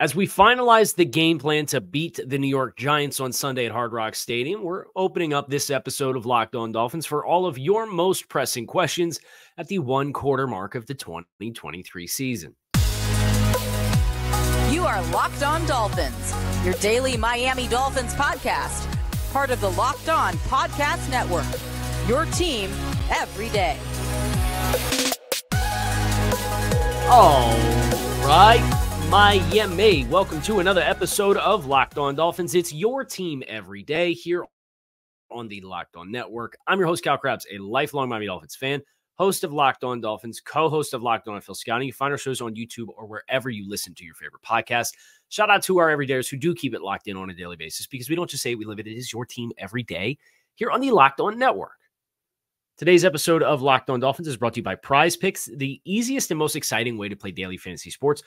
As we finalize the game plan to beat the New York Giants on Sunday at Hard Rock Stadium, we're opening up this episode of Locked On Dolphins for all of your most pressing questions at the 1/4 mark of the 2023 season. You are Locked On Dolphins, your daily Miami Dolphins podcast, part of the Locked On Podcast Network, your team every day. All right. Miami, welcome to another episode of Locked On Dolphins. It's your team every day here on the Locked On Network. I'm your host, Cal Krabs, a lifelong Miami Dolphins fan, host of Locked On Dolphins, co-host of Locked On NFL Scouting. You find our shows on YouTube or wherever you listen to your favorite podcast. Shout out to our everydayers who do keep it locked in on a daily basis, because we don't just say we live it. It is your team every day here on the Locked On Network. Today's episode of Locked On Dolphins is brought to you by Prize Picks, the easiest and most exciting way to play daily fantasy sports.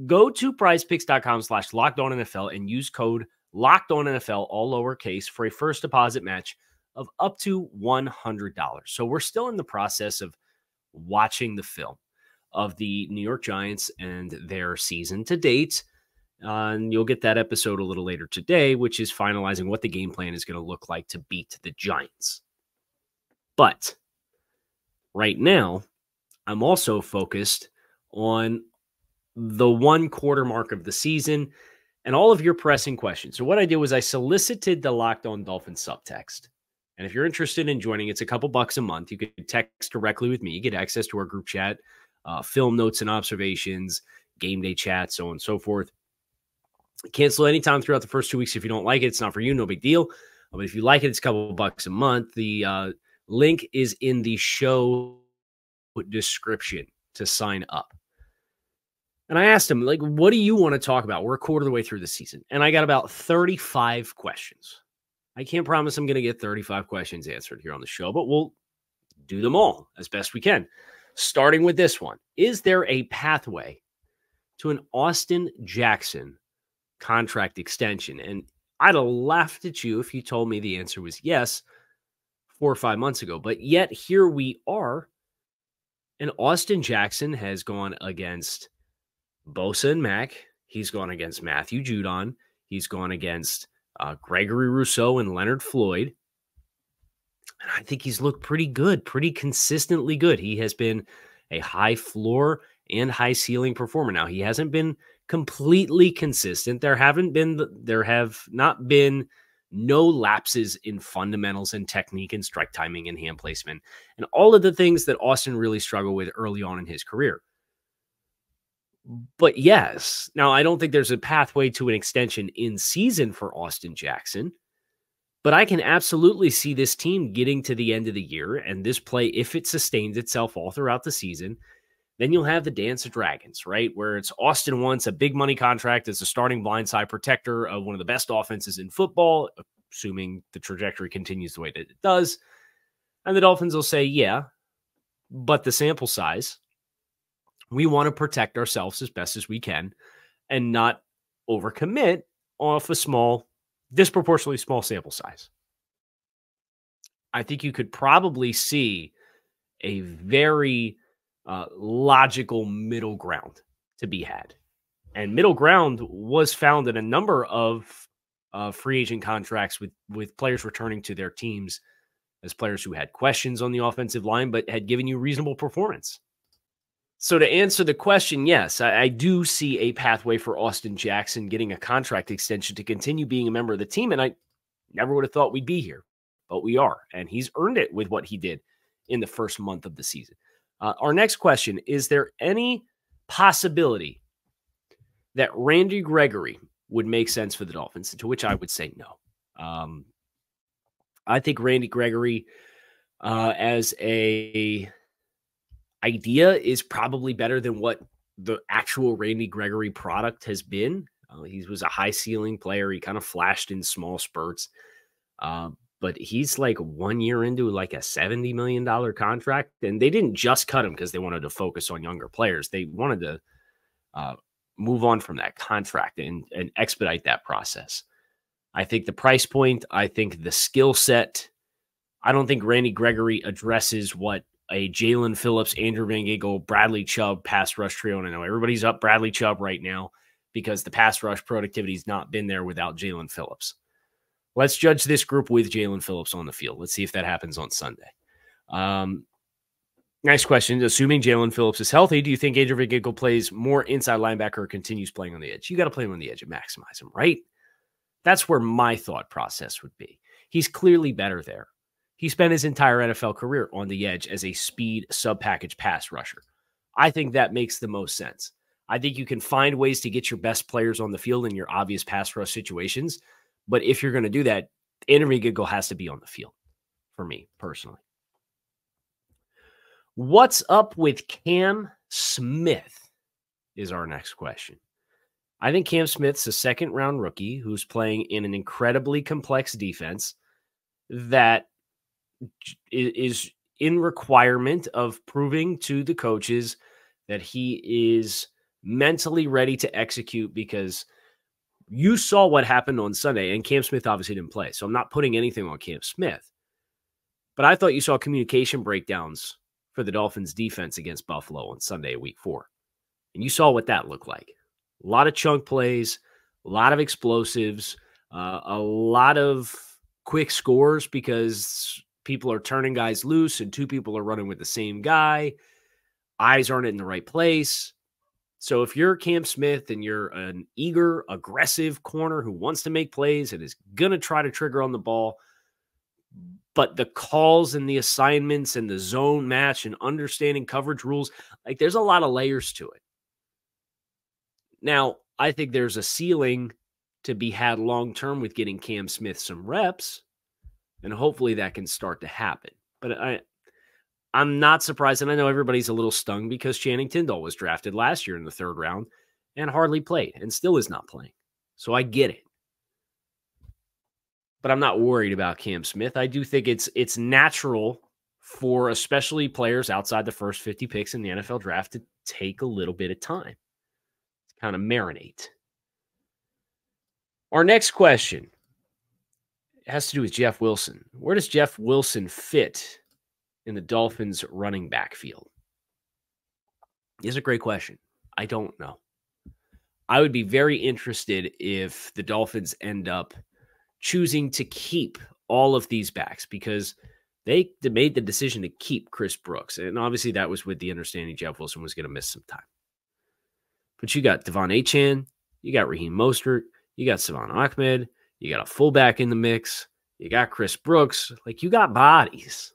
Go to prizepicks.com/LockedOnNFL and use code LockedOnNFL, all lowercase, for a first deposit match of up to $100. So we're still in the process of watching the film of the New York Giants and their season to date. And you'll get that episode a little later today, which is finalizing what the game plan is going to look like to beat the Giants. But right now, I'm also focused on the 1/4 mark of the season and all of your pressing questions. So what I did was I solicited the Locked On Dolphins subtext. And if you're interested in joining, it's a couple bucks a month. You can text directly with me. You get access to our group chat, film notes and observations, game day chat, so on and so forth. Cancel anytime throughout the first 2 weeks. If you don't like it, it's not for you. No big deal. But if you like it, it's a couple bucks a month. The link is in the show description to sign up. And I asked him, what do you want to talk about? We're a quarter of the way through the season. And I got about 35 questions. I can't promise I'm going to get 35 questions answered here on the show, but we'll do them all as best we can. Starting with this one. Is there a pathway to an Austin Jackson contract extension? And I'd have laughed at you if you told me the answer was yes 4 or 5 months ago. But yet here we are. And Austin Jackson has gone against Bosa and Mack. He's gone against Matthew Judon. He's gone against Gregory Rousseau and Leonard Floyd. And I think he's looked pretty good, pretty consistently good. He has been a high floor and high ceiling performer. Now, he hasn't been completely consistent. There have not been no lapses in fundamentals and technique and strike timing and hand placement and all of the things that Austin really struggled with early on in his career. But yes, now I don't think there's a pathway to an extension in season for Austin Jackson, but I can absolutely see this team getting to the end of the year and this play, if it sustains itself all throughout the season, then you'll have the Dance of Dragons, right? Where it's Austin wants a big money contract as a starting blindside protector of one of the best offenses in football, assuming the trajectory continues the way that it does. And the Dolphins will say, yeah, but the sample size, we want to protect ourselves as best as we can and not overcommit off a disproportionately small sample size. I think you could probably see a very logical middle ground to be had. And middle ground was found in a number of free agent contracts with players returning to their teams as players who had questions on the offensive line, but had given you reasonable performance. So to answer the question, yes, I do see a pathway for Austin Jackson getting a contract extension to continue being a member of the team. And I never would have thought we'd be here, but we are. And he's earned it with what he did in the first month of the season. Our next question, is there any possibility that Randy Gregory would make sense for the Dolphins? To which I would say no. I think Randy Gregory as a idea is probably better than what the actual Randy Gregory product has been. He was a high ceiling player. He kind of flashed in small spurts. But he's like 1 year into like a $70 million contract. And they didn't just cut him because they wanted to focus on younger players. They wanted to move on from that contract and expedite that process. I think the price point, I think the skill set, I don't think Randy Gregory addresses what a Jalen Phillips, Andrew Van Ginkel, Bradley Chubb pass rush trio. And I know everybody's up Bradley Chubb right now. because the pass rush productivity's not been there without Jaelan Phillips. Let's judge this group with Jaelan Phillips on the field. Let's see if that happens on Sunday. Next question. Assuming Jaelan Phillips is healthy, do you think Adrian Van plays more inside linebacker or continues playing on the edge? You got to play him on the edge and maximize him, right? That's where my thought process would be. He's clearly better there. He spent his entire NFL career on the edge as a speed sub-package pass rusher. I think that makes the most sense. I think you can find ways to get your best players on the field in your obvious pass rush situations. But if you're going to do that, Adrian Van has to be on the field for me personally. What's up with Cam Smith is our next question. I think Cam Smith's a second-round rookie who's playing in an incredibly complex defense that is in requirement of proving to the coaches that he is mentally ready to execute, because you saw what happened on Sunday, and Cam Smith obviously didn't play. So I'm not putting anything on Cam Smith. But I thought you saw communication breakdowns for the Dolphins defense against Buffalo on Sunday, week 4. And you saw what that looked like. A lot of chunk plays, a lot of explosives, a lot of quick scores because people are turning guys loose and 2 people are running with the same guy. Eyes aren't in the right place. So if you're Cam Smith and you're an eager, aggressive corner who wants to make plays and is going to try to trigger on the ball, but the calls and the assignments and the zone match and understanding coverage rules, like there's a lot of layers to it. Now, I think there's a ceiling to be had long-term with getting Cam Smith some reps, and hopefully that can start to happen. But I'm not surprised, and I know everybody's a little stung because Channing Tindall was drafted last year in the 3rd round and hardly played and still is not playing. So I get it. But I'm not worried about Cam Smith. I do think it's natural for especially players outside the first 50 picks in the NFL draft to take a little bit of time to kind of marinate. Our next question has to do with Jeff Wilson. Where does Jeff Wilson fit in the Dolphins running back field? Is a great question. I don't know. I would be very interested if the Dolphins end up choosing to keep all of these backs, because they made the decision to keep Chris Brooks. And obviously that was with the understanding Jeff Wilson was going to miss some time. But you got Devon Achane, you got Raheem Mostert, you got Salvon Ahmed, you got a fullback in the mix, you got Chris Brooks. Like, you got bodies.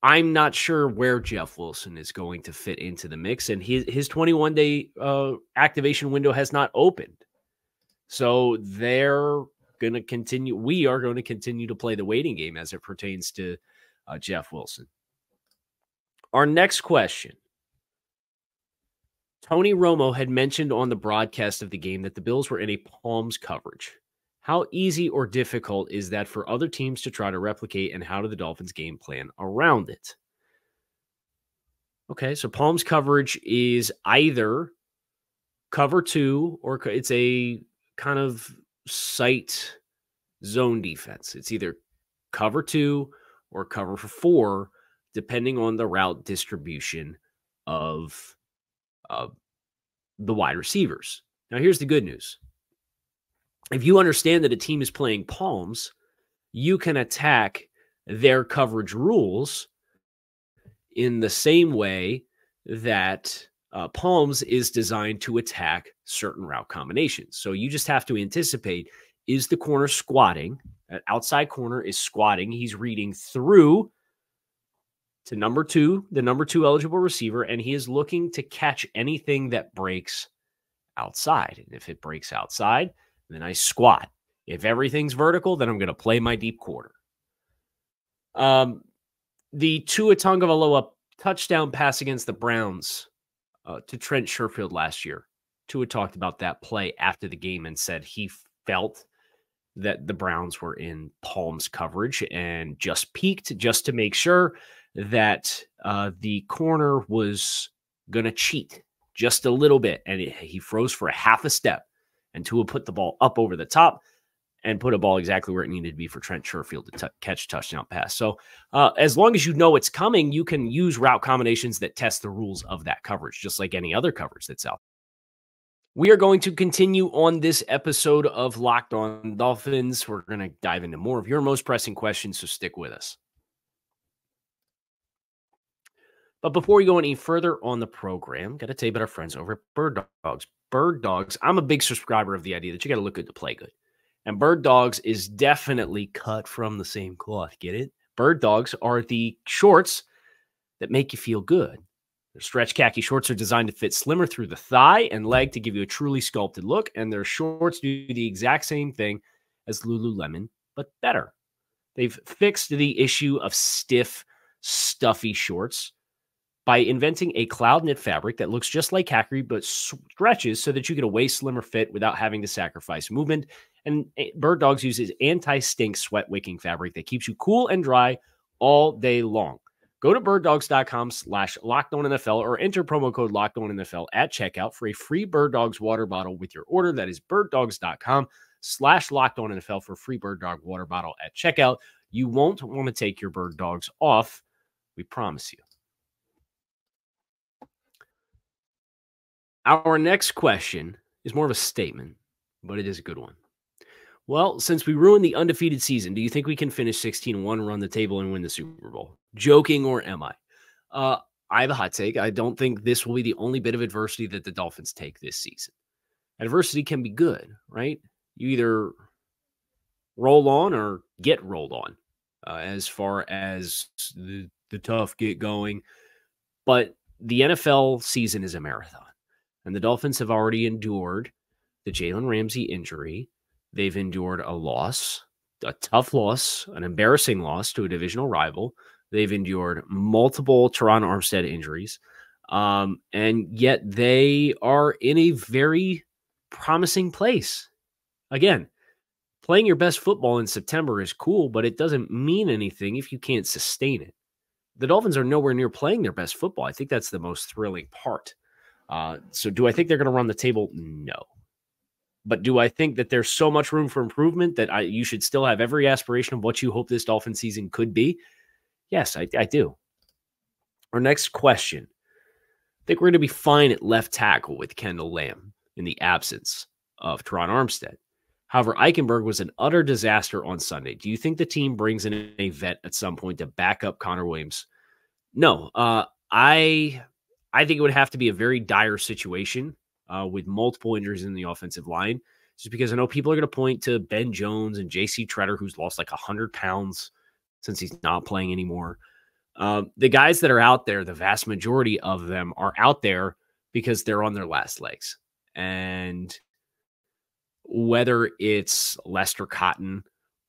I'm not sure where Jeff Wilson is going to fit into the mix, and his 21-day activation window has not opened. So they're going to continue. We are going to continue to play the waiting game as it pertains to Jeff Wilson. Our next question. Tony Romo had mentioned on the broadcast of the game that the Bills were in a Palms coverage. How easy or difficult is that for other teams to try to replicate, and how do the Dolphins game plan around it? Okay, so Palms coverage is either cover 2 or it's a kind of sight zone defense. It's either cover 2 or cover 4, depending on the route distribution of the wide receivers. Now, here's the good news. If you understand that a team is playing Palms, you can attack their coverage rules in the same way that Palms is designed to attack certain route combinations. So you just have to anticipate, is the corner squatting? That outside corner is squatting. He's reading through to number 2, the number 2 eligible receiver, and he is looking to catch anything that breaks outside. And if it breaks outside, then I squat. If everything's vertical, then I'm going to play my deep quarter. The Tua Tagovailoa touchdown pass against the Browns to Trent Sherfield last year. Tua talked about that play after the game and said he felt that the Browns were in Palms coverage and just peeked just to make sure that the corner was going to cheat just a little bit. And he froze for a half a step. And Tua put the ball up over the top and put a ball exactly where it needed to be for Trent Sherfield to catch touchdown pass. So as long as you know it's coming, you can use route combinations that test the rules of that coverage, just like any other coverage that's out We are going to continue on this episode of Locked On Dolphins. We're going to dive into more of your most pressing questions, so stick with us. But before we go any further on the program, got to tell you about our friends over at Bird Dogs. Bird Dogs, I'm a big subscriber of the idea that you got to look good to play good. And Bird Dogs is definitely cut from the same cloth. Get it? Bird Dogs are the shorts that make you feel good. Their stretch khaki shorts are designed to fit slimmer through the thigh and leg to give you a truly sculpted look, and their shorts do the exact same thing as Lululemon, but better. They've fixed the issue of stiff, stuffy shorts by inventing a cloud knit fabric that looks just like khaki but stretches so that you get a way slimmer fit without having to sacrifice movement. And Bird Dogs uses anti-stink sweat wicking fabric that keeps you cool and dry all day long. Go to birddogs.com/LockedOnNFL or enter promo code LockedOnNFL at checkout for a free Bird Dogs water bottle with your order. That is birddogs.com/LockedOnNFL for a free Bird Dog water bottle at checkout. You won't want to take your Bird Dogs off. We promise you. Our next question is more of a statement, but it is a good one. Well, since we ruined the undefeated season, do you think we can finish 16-1, run the table, and win the Super Bowl? Joking, or am I? I have a hot take. I don't think this will be the only bit of adversity that the Dolphins take this season. Adversity can be good, right? You either roll on or get rolled on as far as the tough get going. But the NFL season is a marathon, and the Dolphins have already endured the Jalen Ramsey injury. They've endured a loss, a tough loss, an embarrassing loss to a divisional rival. They've endured multiple Teron Armstead injuries. And yet they are in a very promising place. Again, playing your best football in September is cool, but it doesn't mean anything if you can't sustain it. The Dolphins are nowhere near playing their best football. I think that's the most thrilling part. So do I think they're going to run the table? No. But do I think that there's so much room for improvement that you should still have every aspiration of what you hope this Dolphin season could be? Yes, I do. Our next question. I think we're going to be fine at left tackle with Kendall Lamb in the absence of Teron Armstead. However, Eichenberg was an utter disaster on Sunday. Do you think the team brings in a vet at some point to back up Connor Williams? No. I think it would have to be a very dire situation with multiple injuries in the offensive line, just because I know people are going to point to Ben Jones and J.C. Tretter, who's lost like 100 pounds since he's not playing anymore. The guys that are out there, the vast majority of them are out there because they're on their last legs. And whether it's Lester Cotton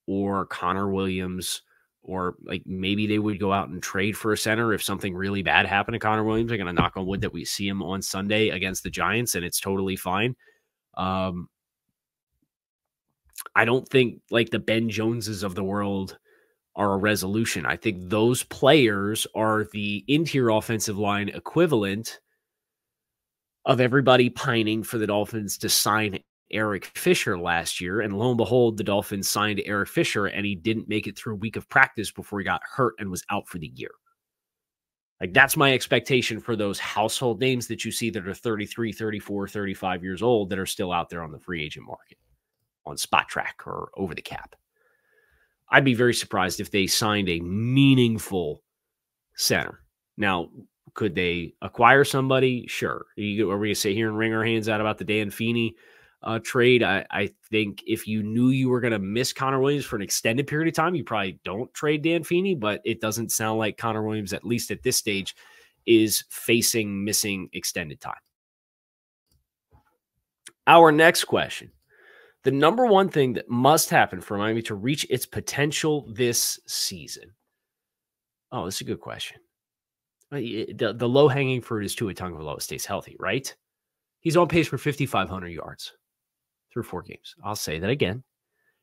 or Connor Williams, or like maybe they would go out and trade for a center if something really bad happened to Connor Williams. They're going to knock on wood that we see him on Sunday against the Giants, and it's totally fine. I don't think like the Ben Joneses of the world are a resolution. I think those players are the interior offensive line equivalent of everybody pining for the Dolphins to sign Eric Fisher last year. And lo and behold, the Dolphins signed Eric Fisher, and he didn't make it through a week of practice before he got hurt and was out for the year. Like, that's my expectation for those household names that you see that are 33, 34, 35 years old that are still out there on the free agent market on Spot Track or Over the Cap. I'd be very surprised if they signed a meaningful center. Now, could they acquire somebody? Sure. Are we going to sit here and wring our hands out about the Dan Feeney trade? I think if you knew you were going to miss Connor Williams for an extended period of time, you probably don't trade Dan Feeney, but it doesn't sound like Connor Williams, at least at this stage, is facing missing extended time. Our next question. The number one thing that must happen for Miami to reach its potential this season. Oh, this is a good question. The low-hanging fruit is Tua Tagovailoa stays healthy, right? He's on pace for 5,500 yards through 4 games. I'll say that again.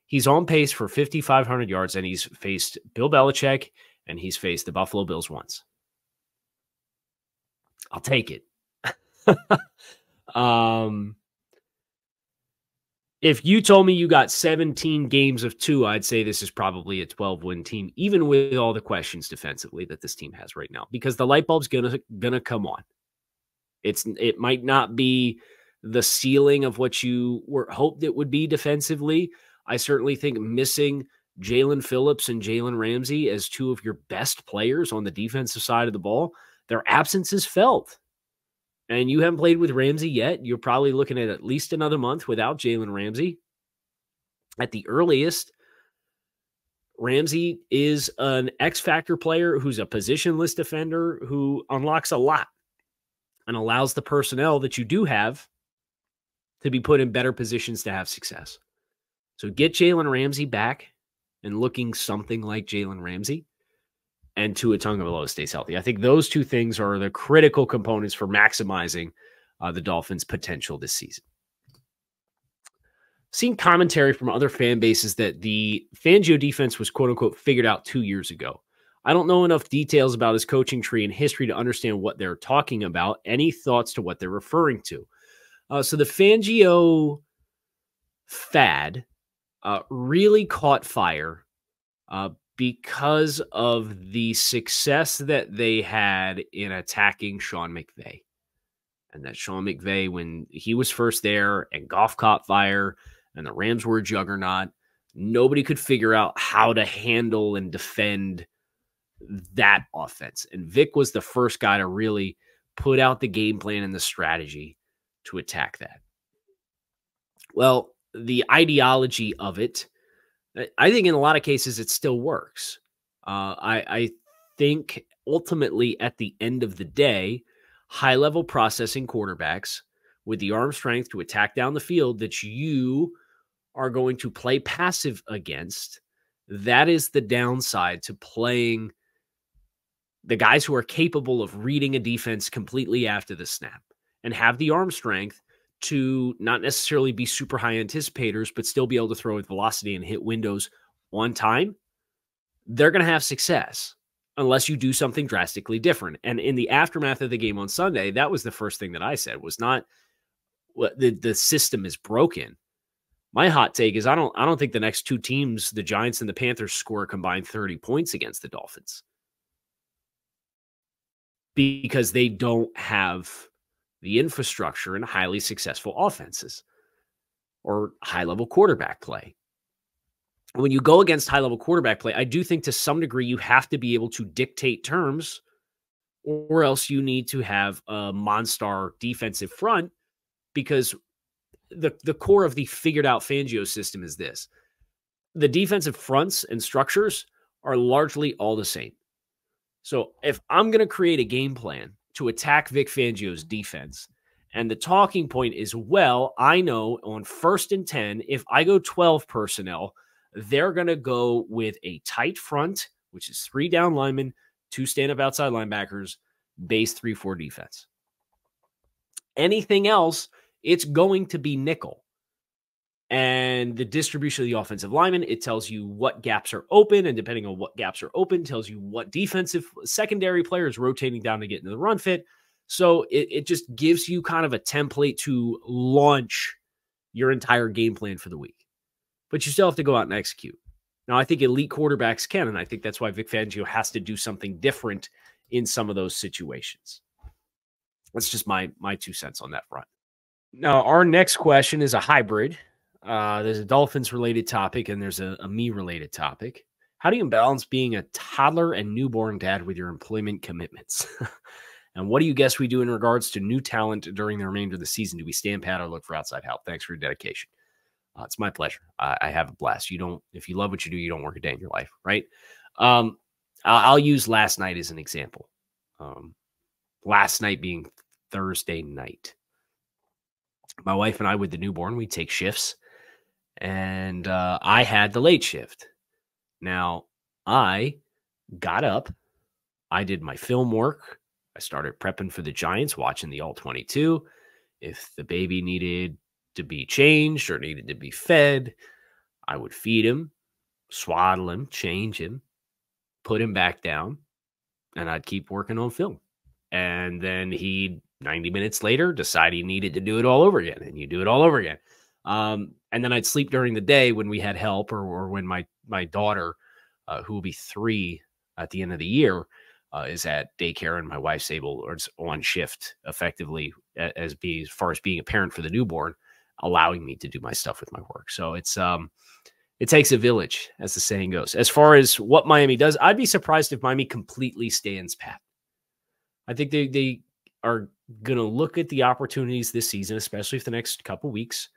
He's on pace for 5,500 yards, and he's faced Bill Belichick, and he's faced the Buffalo Bills once. I'll take it. If you told me you got 17 games of Tua, I'd say this is probably a 12-win team, even with all the questions defensively that this team has right now, because the light bulb's gonna come on. It might not be the ceiling of what you hoped it would be defensively. I certainly think missing Jalen Phillips and Jalen Ramsey as two of your best players on the defensive side of the ball, their absence is felt. And you haven't played with Ramsey yet. You're probably looking at least another month without Jalen Ramsey. At the earliest, Ramsey is an X-factor player who's a positionless defender who unlocks a lot and allows the personnel that you do have to be put in better positions to have success. So get Jalen Ramsey back and looking something like Jalen Ramsey, and Tua Tagovailoa stays healthy. I think those two things are the critical components for maximizing the Dolphins' potential this season. Seen commentary from other fan bases that the Fangio defense was quote-unquote figured out 2 years ago. I don't know enough details about his coaching tree and history to understand what they're talking about. Any thoughts to what they're referring to? So the Fangio fad really caught fire because of the success that they had in attacking Sean McVay. And that Sean McVay, when he was first there and Goff caught fire and the Rams were a juggernaut, nobody could figure out how to handle and defend that offense. And Vic was the first guy to really put out the game plan and the strategy to attack that. Well, the ideology of it, I think in a lot of cases it still works. I think ultimately at the end of the day, high-level processing quarterbacks with the arm strength to attack down the field that you are going to play passive against, that is the downside to playing the guys who are capable of reading a defense completely after the snap and have the arm strength to not necessarily be super high anticipators, but still be able to throw with velocity and hit windows on time. They're going to have success unless you do something drastically different. And in the aftermath of the game on Sunday, that was the first thing that I said, was not what the system is broken. My hot take is I don't think the next two teams, the Giants and the Panthers, score a combined 30 points against the Dolphins, because they don't have the infrastructure and highly successful offenses or high-level quarterback play. When you go against high-level quarterback play, I do think to some degree you have to be able to dictate terms, or else you need to have a monster defensive front, because the core of the figured-out Fangio system is this. The defensive fronts and structures are largely all the same. So if I'm going to create a game plan to attack Vic Fangio's defense, and the talking point is, well, I know on 1st and 10, if I go 12 personnel, they're going to go with a tight front, which is 3 down linemen, 2 stand-up outside linebackers, base 3-4 defense. Anything else, it's going to be nickel. And the distribution of the offensive linemen, it tells you what gaps are open, and depending on what gaps are open, tells you what defensive secondary player is rotating down to get into the run fit. So it just gives you kind of a template to launch your entire game plan for the week. But you still have to go out and execute. Now, I think elite quarterbacks can, and I think that's why Vic Fangio has to do something different in some of those situations. That's just my 2 cents on that front. Now, our next question is a hybrid. There's a Dolphins-related topic, and there's a me-related topic. How do you balance being a toddler and newborn dad with your employment commitments? And what do you guess we do in regards to new talent during the remainder of the season? Do we stand pat or look for outside help? Thanks for your dedication. It's my pleasure. I have a blast. If you love what you do, you don't work a day in your life, right? I'll use last night as an example. Last night being Thursday night. My wife and I, with the newborn, we take shifts, and I had the late shift. Now, I got up, I did my film work, I started prepping for the Giants, watching the All-22. If the baby needed to be changed or needed to be fed, I would feed him, swaddle him, change him, put him back down, and I'd keep working on film. And then he'd 90 minutes later, decide he needed to do it all over again, and you do it all over again. And then I'd sleep during the day when we had help, or when my daughter, who will be 3 at the end of the year, is at daycare, and my wife's able or is on shift effectively as far as being a parent for the newborn, allowing me to do my stuff with my work. So it takes a village, as the saying goes. As far as what Miami does, I'd be surprised if Miami completely stands pat. I think they are going to look at the opportunities this season, especially for the next couple weeks,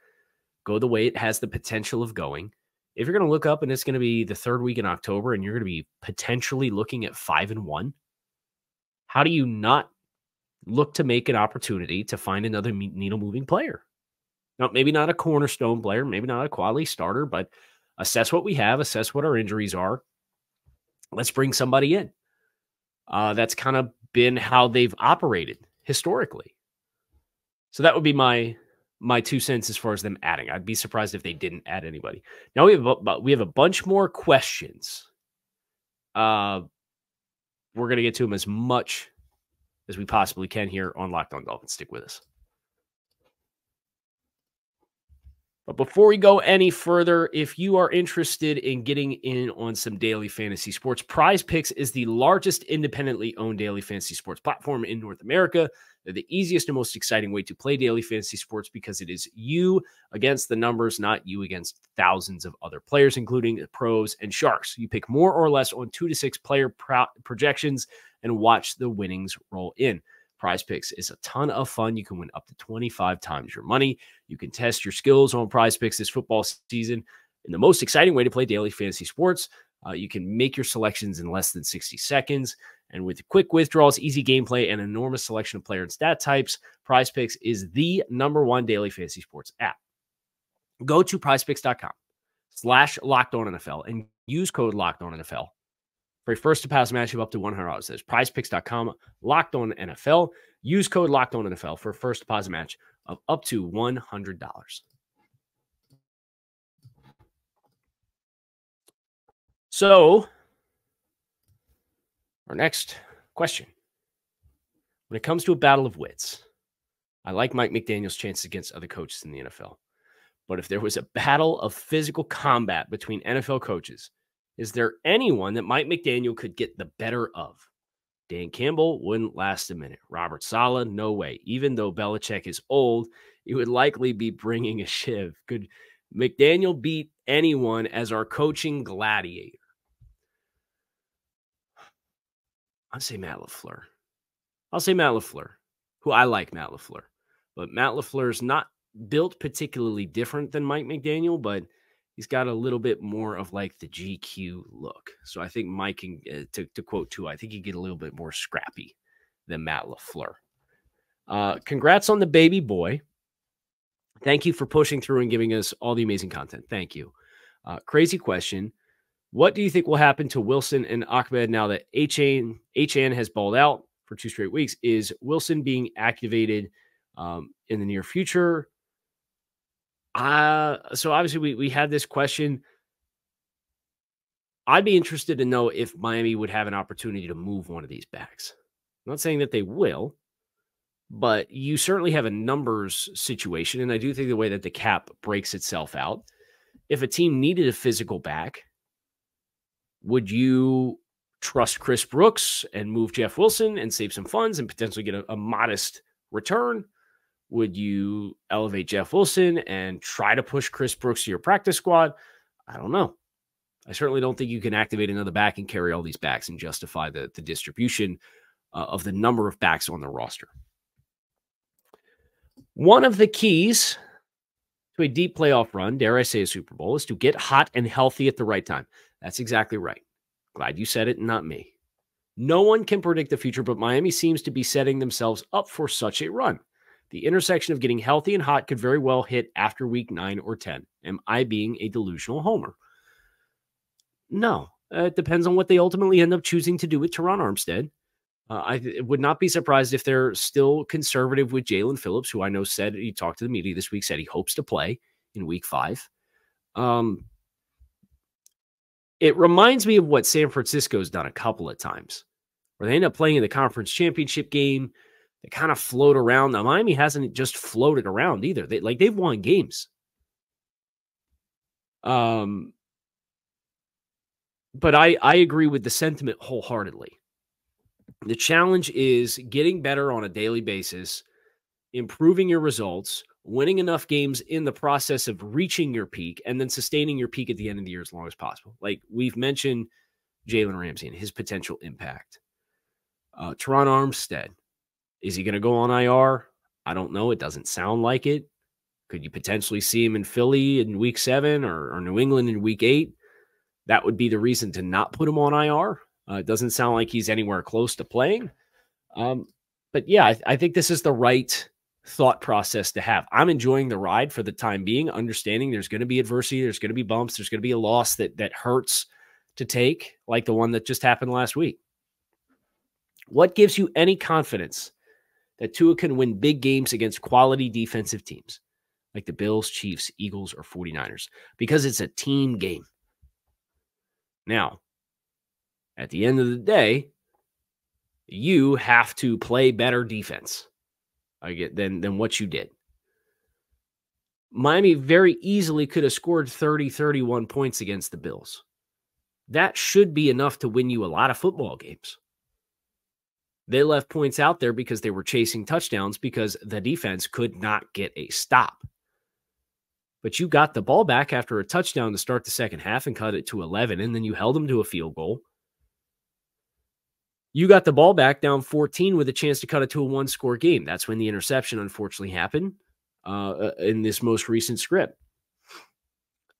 go the way it has the potential of going. If you're going to look up and it's going to be the third week in October and you're going to be potentially looking at 5-1, how do you not look to make an opportunity to find another needle-moving player? Now, maybe not a cornerstone player, maybe not a quality starter, but assess what we have, assess what our injuries are. Let's bring somebody in. That's kind of been how they've operated historically. So that would be my 2 cents as far as them adding. I'd be surprised if they didn't add anybody. Now we have a bunch more questions. We're going to get to them as much as we possibly can here on Locked On Dolphins. Stick with us. But before we go any further, if you are interested in getting in on some daily fantasy sports, Prize Picks is the largest independently owned daily fantasy sports platform in North America. They're the easiest and most exciting way to play daily fantasy sports because it is you against the numbers, not you against thousands of other players, including pros and sharks. You pick more or less on 2 to 6 player projections and watch the winnings roll in. Prize Picks is a ton of fun. You can win up to 25 times your money. You can test your skills on Prize Picks this football season in the most exciting way to play daily fantasy sports. You can make your selections in less than 60 seconds. And with quick withdrawals, easy gameplay, and an enormous selection of player and stat types, Prize Picks is the #1 daily fantasy sports app. Go to prizepicks.com/LockedOnNFL and use code LockedOnNFL for a first to pass match of up to $100. That's prizepicks.com/LockedOnNFL. Use code LockedOnNFL for a first deposit match of up to $100. So, our next question. When it comes to a battle of wits, I like Mike McDaniel's chances against other coaches in the NFL. But if there was a battle of physical combat between NFL coaches, is there anyone that Mike McDaniel could get the better of? Dan Campbell wouldn't last a minute. Robert Saleh, no way. Even though Belichick is old, he would likely be bringing a shiv. Could McDaniel beat anyone as our coaching gladiator? I'll say Matt LaFleur. Who I like Matt LaFleur. But Matt LaFleur's not built particularly different than Mike McDaniel, but he's got a little bit more of like the GQ look. So I think Mike can, to quote Tua, I think he get a little bit more scrappy than Matt LaFleur. Congrats on the baby boy. Thank you for pushing through and giving us all the amazing content. Thank you. Crazy question. What do you think will happen to Wilson and Ahmed now that HN has balled out for 2 straight weeks? Is Wilson being activated in the near future? So obviously we had this question. I'd be interested to know if Miami would have an opportunity to move one of these backs. I'm not saying that they will, but you certainly have a numbers situation. And I do think the way that the cap breaks itself out, if a team needed a physical back, would you trust Chris Brooks and move Jeff Wilson and save some funds and potentially get a modest return? Would you elevate Jeff Wilson and try to push Chris Brooks to your practice squad? I don't know. I certainly don't think you can activate another back and carry all these backs and justify the distribution of the number of backs on the roster. One of the keys to a deep playoff run, dare I say a Super Bowl, is to get hot and healthy at the right time. That's exactly right. Glad you said it, not me. No one can predict the future, but Miami seems to be setting themselves up for such a run. The intersection of getting healthy and hot could very well hit after week 9 or 10. Am I being a delusional homer? No. It depends on what they ultimately end up choosing to do with Teron Armstead. I would not be surprised if they're still conservative with Jalen Phillips, who I know said, he talked to the media this week, said he hopes to play in week 5. It reminds me of what San Francisco's done a couple of times, where they end up playing in the conference championship game. They kind of float around. Now, Miami hasn't just floated around either. They've won games. But I agree with the sentiment wholeheartedly. The challenge is getting better on a daily basis improving your results, winning enough games in the process of reaching your peak, and then sustaining your peak at the end of the year as long as possible. Like we've mentioned Jalen Ramsey and his potential impact. Teron Armstead, is he going to go on IR? I don't know. It doesn't sound like it. Could you potentially see him in Philly in week 7 or New England in week 8? That would be the reason to not put him on IR. It doesn't sound like he's anywhere close to playing. But yeah, I think this is the right thought process to have. I'm enjoying the ride for the time being, understanding there's going to be adversity, there's going to be bumps, there's going to be a loss that hurts to take, like the one that just happened last week. What gives you any confidence that Tua can win big games against quality defensive teams like the Bills, Chiefs, Eagles, or 49ers? Because it's a team game. Now, at the end of the day, you have to play better defense than what you did. Miami very easily could have scored 30, 31 points against the Bills. That should be enough to win you a lot of football games. They left points out there because they were chasing touchdowns because the defense could not get a stop. But you got the ball back after a touchdown to start the second half and cut it to 11, and then you held them to a field goal. You got the ball back down 14 with a chance to cut it to a one-score game. That's when the interception unfortunately happened in this most recent script.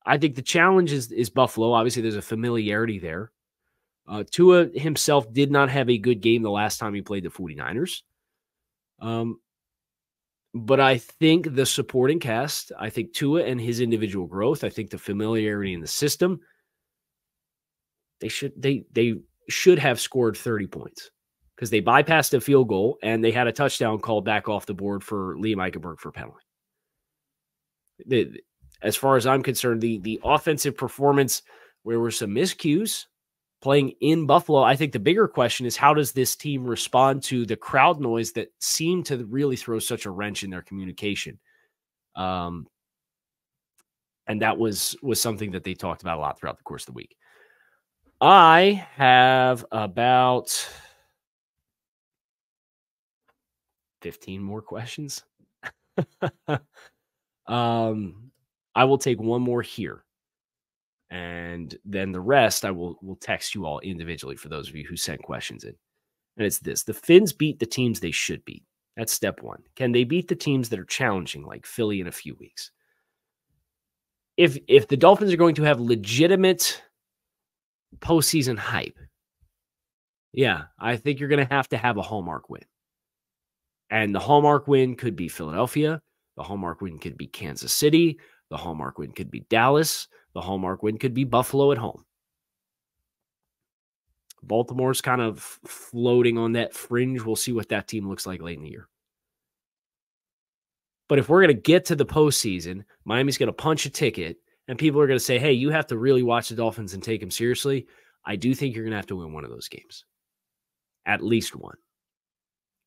I think the challenge is Buffalo. Obviously, there's a familiarity there. Tua himself did not have a good game the last time he played the 49ers. But I think the supporting cast, I think Tua and his individual growth, I think the familiarity in the system, they should have scored 30 points because they bypassed a field goal and they had a touchdown called back off the board for Liam Eichenberg for penalty. As far as I'm concerned, the offensive performance, where were some miscues playing in Buffalo. I think the bigger question is, how does this team respond to the crowd noise that seemed to really throw such a wrench in their communication? And that was something that they talked about a lot throughout the course of the week. I have about 15 more questions. I will take one more here. And then the rest, I will text you all individually for those of you who sent questions in. And it's this. The Fins beat the teams they should beat. That's step one. Can they beat the teams that are challenging, like Philly in a few weeks? If the Dolphins are going to have legitimate postseason hype, yeah, I think you're going to have a hallmark win. And the hallmark win could be Philadelphia. The hallmark win could be Kansas City. The hallmark win could be Dallas. The hallmark win could be Buffalo at home. Baltimore's kind of floating on that fringe. We'll see what that team looks like late in the year. But if we're going to get to the postseason, Miami's going to punch a ticket, and people are going to say, hey, you have to really watch the Dolphins and take them seriously. I do think you're going to have to win one of those games. At least one.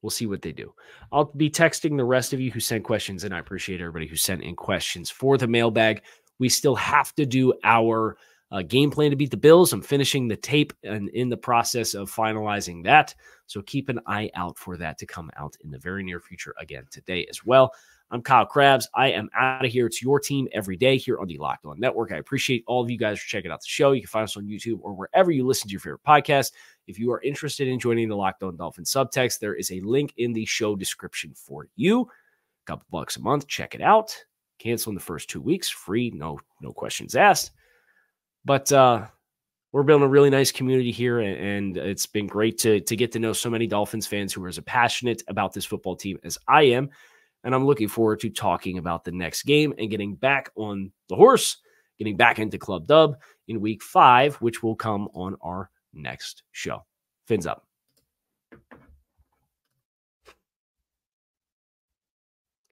We'll see what they do. I'll be texting the rest of you who sent questions, and I appreciate everybody who sent in questions for the mailbag. We still have to do our game plan to beat the Bills. I'm finishing the tape and in the process of finalizing that. So keep an eye out for that to come out in the very near future again today as well. I'm Kyle Krabs. I am out of here. It's your team every day here on the Locked On Network. I appreciate all of you guys for checking out the show. You can find us on YouTube or wherever you listen to your favorite podcast. If you are interested in joining the Locked On Dolphins subtext, there is a link in the show description for you. A couple bucks a month. Check it out. Cancel in the first 2 weeks. Free. No questions asked. But we're building a really nice community here, and it's been great to get to know so many Dolphins fans who are as passionate about this football team as I am. And I'm looking forward to talking about the next game and getting back on the horse, getting back into Club Dub in week 5, which will come on our next show. Fins up.